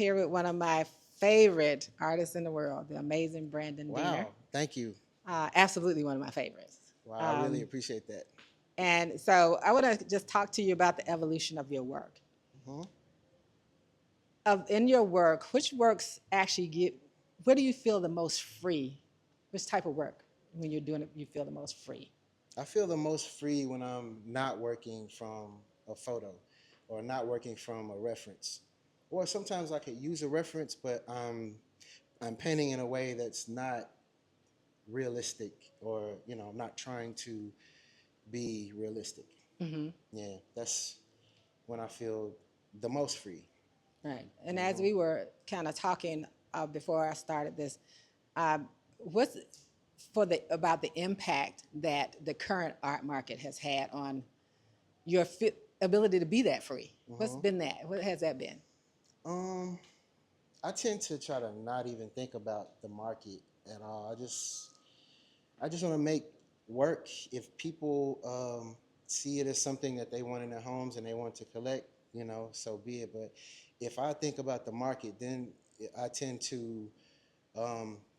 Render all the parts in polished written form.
Here with one of my favorite artists in the world, the amazing Brandon Deener. Wow, thank you. Absolutely one of my favorites. Wow, I really Um, appreciate that. and so I want to just talk to you about the evolution of your work. Hmm. In your work, which works actually get, where do you feel the most free? Which type of work, when you're doing it, you feel the most free? I feel the most free when I'm not working from a photo or not working from a reference. Or sometimes I could use a reference, but I'm painting in a way that's not realistic, or I'm not trying to be realistic. Hmm. Yeah, that's when I feel the most free. Right. And as Hmm. we were kind of talking before I started this, what's for the about the impact that the current art market has had on your ability to be that free? What's Hmm. been that? What has that been? Um, I tend to try to not even think about the market at all. I just want to make work. If people see it as something that they want in their homes and they want to collect, so be it. But if I think about the market, then I tend to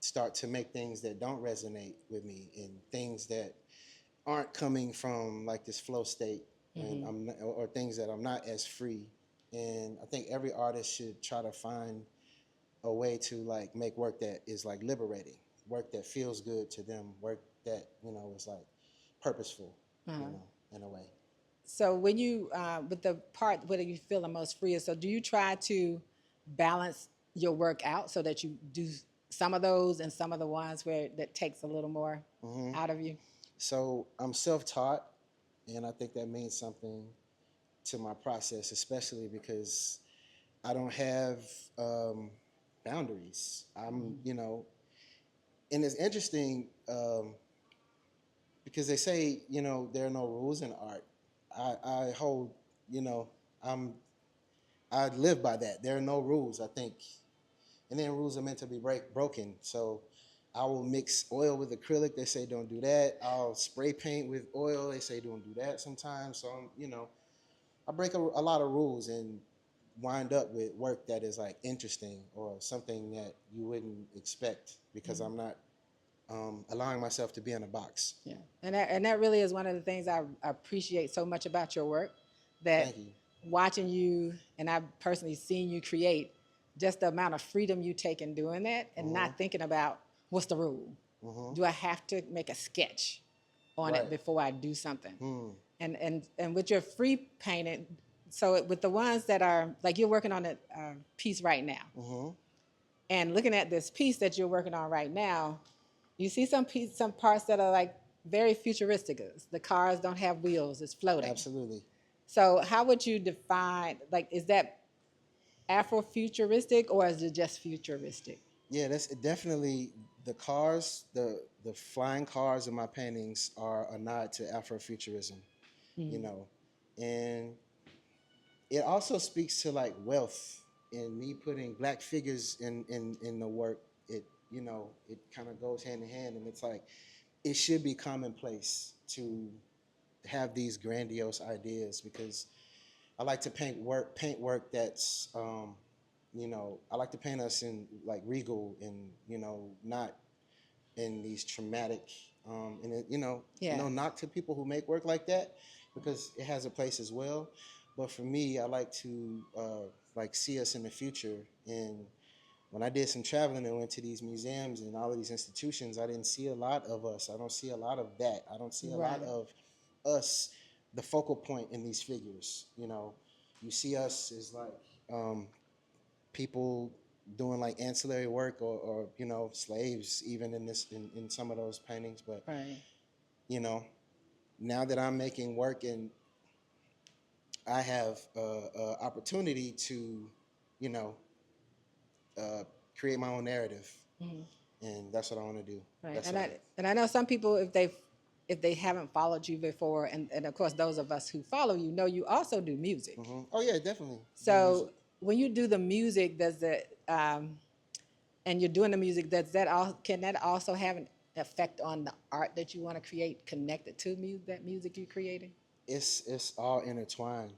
start to make things that don't resonate with me, and things that aren't coming from like this flow state, and Hmm. or things that I'm not as free. And I think every artist should try to find a way to like make work that is like liberating, work that feels good to them, work that is like purposeful, Uh-huh. in a way. So when you, with the part where you feel the most free, so do you try to balance your work out so that you do some of those and some of the ones where that takes a little more Hmm. out of you? So I'm self-taught, and I think that means something to my process, especially because I don't have um, boundaries. And it's interesting, because they say there are no rules in art. I hold, you know I'm I live by that. There are no rules, I think, and then rules are meant to be broken. So I will mix oil with acrylic. They say don't do that. I'll spray paint with oil. They say don't do that sometimes. So I break a lot of rules and wind up with work that is like interesting, or something that you wouldn't expect, because Mhm. I'm not allowing myself to be in a box. Yeah, and that really is one of the things I appreciate so much about your work. That Thank you. watching you and I've personally seen you create, just the amount of freedom you take in doing that, and Hmm. not thinking about what's the rule. Hmm. Do I have to make a sketch on it Right. before I do something? Hmm. And with your free painting, so with the ones that are like you're working on a piece right now, Hmm. and looking at this piece that you're working on right now, you see some parts that are like very futuristic. The cars don't have wheels; it's floating. Absolutely. So how would you define, like, is that Afrofuturistic or is it just futuristic? Yeah, that's definitely the cars. The flying cars in my paintings are a nod to Afrofuturism. You Mm-hmm. know, and it also speaks to like wealth, and me putting black figures in the work. It kind of goes hand in hand, and it's like it should be commonplace to have these grandiose ideas, because I like to paint work that's I like to paint us in like regal, and not in these traumatic, and Yeah. no knock to people who make work like that, because it has a place as well. But for me, I like to like see us in the future. And when I did some traveling and went to these museums and all of these institutions, I didn't see a lot of us. I don't see a lot of that. I don't see a lot Right. of us, the focal point in these figures. You see us as like people doing like ancillary work, or slaves, even in some of those paintings. But Right. you know now that I'm making work, and I have a opportunity to you know uh, create my own narrative, Hmm. and that's what I want to do. Right. That's And all. I know some people, if they haven't followed you before, and of course those of us who follow you know you also do music. Hmm. Oh yeah, definitely do music. So when you do the music, does it and you're doing the music, does that all can that also have an effect on the art that you want to create connected to that music you're creating? It's all intertwined.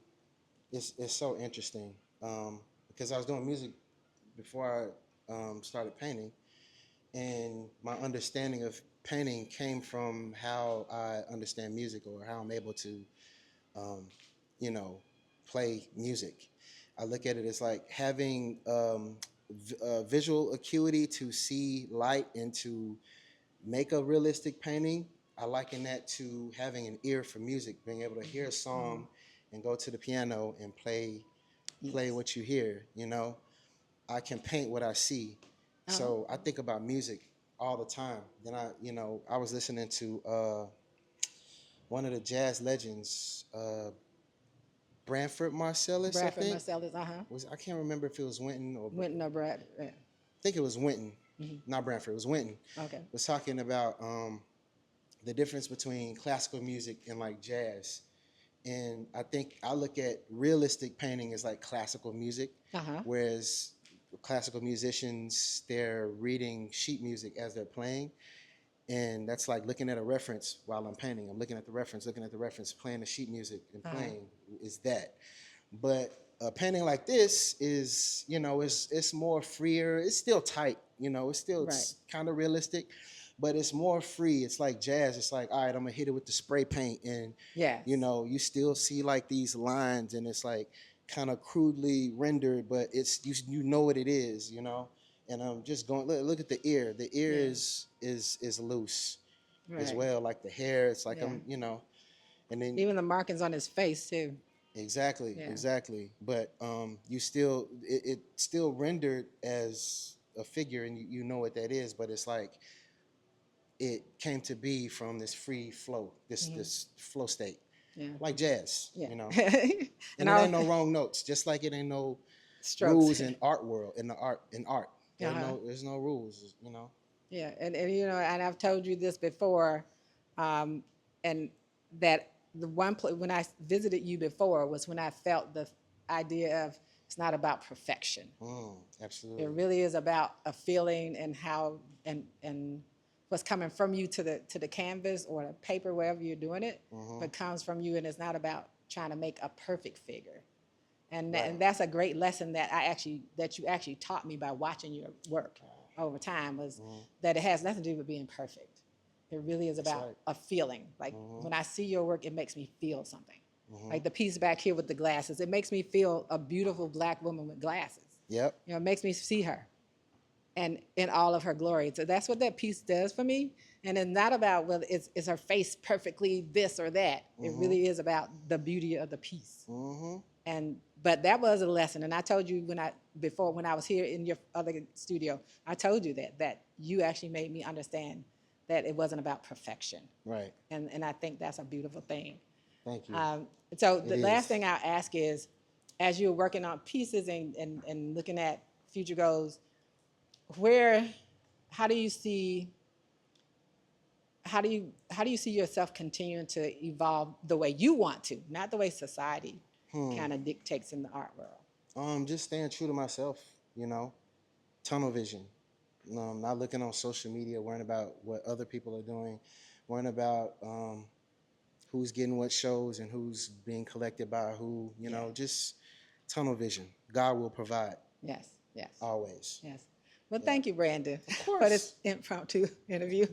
It's so interesting, because I was doing music before I started painting, and my understanding of painting came from how I understand music or how I'm able to, um, you know, play music. I look at it as like having visual acuity to see light and to make a realistic painting. I liken that to having an ear for music, being able to hear a song and go to the piano and play Yes. what you hear. You know, I can paint what I see. Oh, So I think about music all the time. Then I was listening to one of the jazz legends, Branford Marcellus, I Bradford think. Marcellus, uh-huh. I can't remember if it was Winton or Went no Brad. Yeah. I think it was Winton, Mhm. not Branford. It was Winton. Okay. Was talking about the difference between classical music and like jazz. And I think I look at realistic painting as like classical music, Uh-huh. whereas classical musicians, they're reading sheet music as they're playing. And that's like looking at a reference while I'm painting. I'm looking at the reference, playing the sheet music and Uh-huh. playing is that. But a painting like this is, it's more freer. It's still tight, it's still Right. kind of realistic, but it's more free. It's like jazz. It's like, all right, I'm gonna hit it with the spray paint, and Yes. you still see like these lines, and it's like kind of crudely rendered, but it's you know what it is, And I'm just going look at the ear. The ear Yeah. is loose as Right. well, like the hair. It's like Yeah. and then Even the markings on his face too. exactly, Yeah. exactly. But you still it still rendered as a figure, and you know what that is. But it's like it came to be from this free flow, this flow state, Yeah. like jazz, Yeah. And And it our ain't no wrong notes, just like it ain't no strokes. rules in art world, in art. Uh-huh. There's no rules. Yeah, and and I've told you this before, um, and that the one place when I visited you before was when I felt the idea of it's not about perfection. It Absolutely. really is about a feeling and how and what's coming from you to the canvas or the paper wherever you're doing it, Hmm. but comes from you, and it's not about trying to make a perfect figure. And Right. that's a great lesson that you actually taught me by watching your work over time was that it has nothing to do with being perfect. It really is That's about right. a feeling. Like Hmm. when I see your work, it makes me feel something. Hmm. Like the piece back here with the glasses, it makes me feel a beautiful black woman with glasses. Yep. It makes me see her and in all of her glory. So that's what that piece does for me. And it's not about whether is her face perfectly this or that. It Hmm. really is about the beauty of the piece. Hmm. And but that was a lesson. And I told you when I was here in your other studio, I told you that you actually made me understand that it wasn't about perfection. Right. And I think that's a beautiful thing. Thank you. So It the last is. thing I'll ask is, as you're working on pieces and looking at future goals, where, how do you see, how do you see yourself continuing to evolve the way you want to, not the way society Hmm. kind of dictates in the art world? Just staying true to myself. You know, tunnel vision. Not looking on social media, worrying about what other people are doing, worrying about who's getting what shows and who's being collected by who. Yeah. Just tunnel vision. God will provide Yes. Yes. always. Yes. Well, Yeah. thank you, Brandon, Of for this course. impromptu interview.